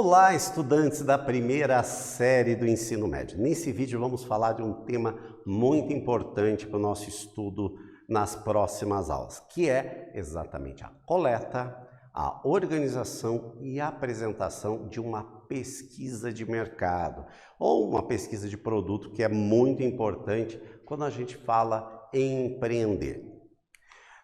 Olá, estudantes da primeira série do ensino médio. Nesse vídeo vamos falar de um tema muito importante para o nosso estudo nas próximas aulas, que é exatamente a coleta, a organização e a apresentação de uma pesquisa de mercado ou uma pesquisa de produto, que é muito importante quando a gente fala em empreender.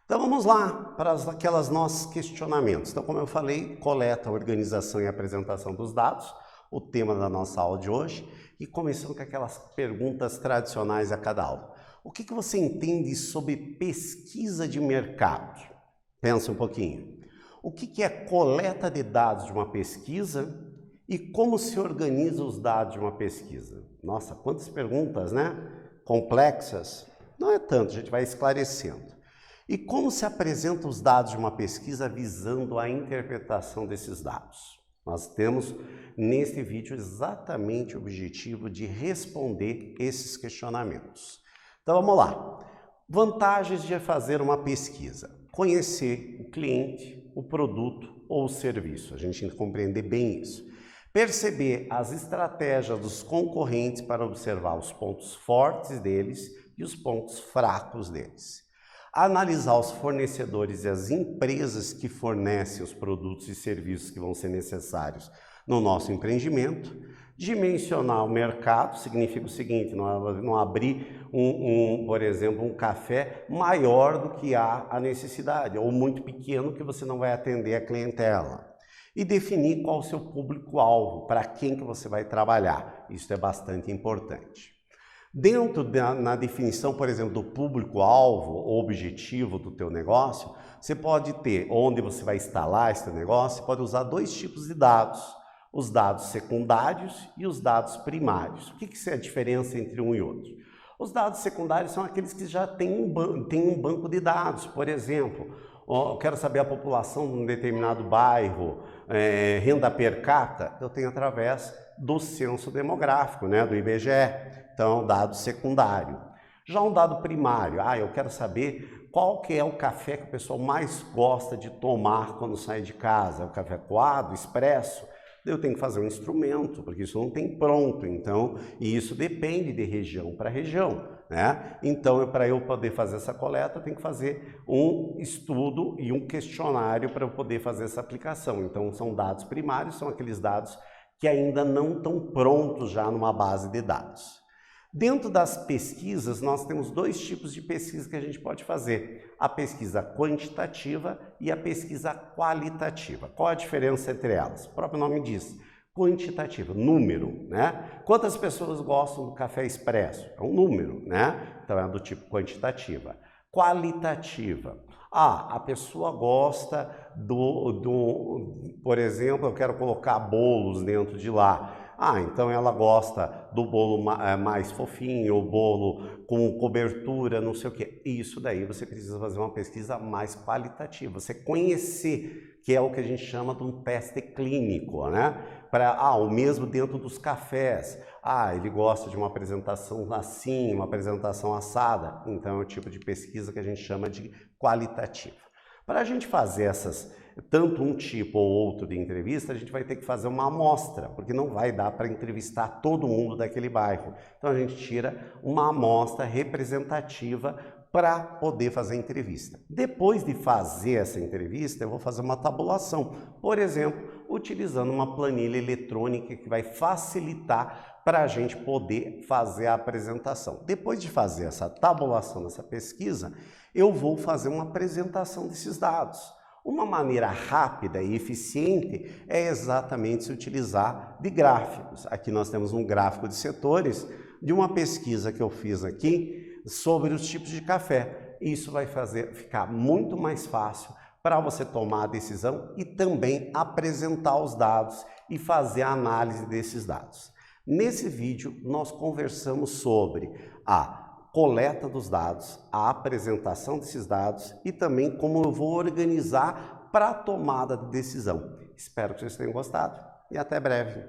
Então vamos lá para aqueles nossos questionamentos. Então, como eu falei, coleta, organização e apresentação dos dados, o tema da nossa aula de hoje, e começando com aquelas perguntas tradicionais a cada aula. O que você entende sobre pesquisa de mercado? Pensa um pouquinho. O que é coleta de dados de uma pesquisa e como se organiza os dados de uma pesquisa? Nossa, quantas perguntas, né? Complexas? Não é tanto, a gente vai esclarecendo. E como se apresentam os dados de uma pesquisa visando a interpretação desses dados? Nós temos neste vídeo exatamente o objetivo de responder esses questionamentos. Então vamos lá. Vantagens de fazer uma pesquisa: conhecer o cliente, o produto ou o serviço. A gente tem que compreender bem isso. Perceber as estratégias dos concorrentes para observar os pontos fortes deles e os pontos fracos deles. Analisar os fornecedores e as empresas que fornecem os produtos e serviços que vão ser necessários no nosso empreendimento. Dimensionar o mercado significa o seguinte: não abrir, por exemplo, um café maior do que há a necessidade, ou muito pequeno que você não vai atender a clientela. E definir qual o seu público-alvo, para quem que você vai trabalhar. Isso é bastante importante. Dentro na definição, por exemplo, do público-alvo ou objetivo do teu negócio, você pode ter onde você vai instalar esse negócio, você pode usar dois tipos de dados: os dados secundários e os dados primários. O que é a diferença entre um e outro? Os dados secundários são aqueles que já têm um banco de dados. Por exemplo, eu quero saber a população de um determinado bairro, renda per capita, eu tenho através do censo demográfico, né, do IBGE. Então, dado secundário. Já um dado primário, eu quero saber qual que é o café que o pessoal mais gosta de tomar quando sai de casa. É o café coado, expresso? Eu tenho que fazer um instrumento, porque isso não tem pronto. Então, e isso depende de região para região, né? Então, para eu poder fazer essa coleta, eu tenho que fazer um estudo e um questionário para eu poder fazer essa aplicação. Então, são dados primários, são aqueles dados que ainda não estão prontos já numa base de dados. Dentro das pesquisas, nós temos dois tipos de pesquisa que a gente pode fazer: a pesquisa quantitativa e a pesquisa qualitativa. Qual a diferença entre elas? O próprio nome diz, quantitativa, número, né? Quantas pessoas gostam do café expresso? É um número, né? Então é do tipo quantitativa. Qualitativa: a pessoa gosta por exemplo, eu quero colocar bolos dentro de lá. Então ela gosta do bolo mais fofinho, o bolo com cobertura, não sei o quê. Isso daí você precisa fazer uma pesquisa mais qualitativa. Você conhecer, que é o que a gente chama de um teste clínico, né? O mesmo dentro dos cafés. Ele gosta de uma apresentação assim, uma apresentação assada. Então é o tipo de pesquisa que a gente chama de qualitativa. Para a gente fazer tanto um tipo ou outro de entrevista, a gente vai ter que fazer uma amostra, porque não vai dar para entrevistar todo mundo daquele bairro. Então a gente tira uma amostra representativa para poder fazer a entrevista. Depois de fazer essa entrevista, eu vou fazer uma tabulação, por exemplo, utilizando uma planilha eletrônica que vai facilitar para a gente poder fazer a apresentação. Depois de fazer essa tabulação dessa pesquisa, eu vou fazer uma apresentação desses dados. Uma maneira rápida e eficiente é exatamente se utilizar de gráficos. Aqui nós temos um gráfico de setores de uma pesquisa que eu fiz aqui sobre os tipos de café. Isso vai ficar muito mais fácil para você tomar a decisão e também apresentar os dados e fazer a análise desses dados. Nesse vídeo, nós conversamos sobre a coleta dos dados, a apresentação desses dados e também como eu vou organizar para a tomada de decisão. Espero que vocês tenham gostado e até breve.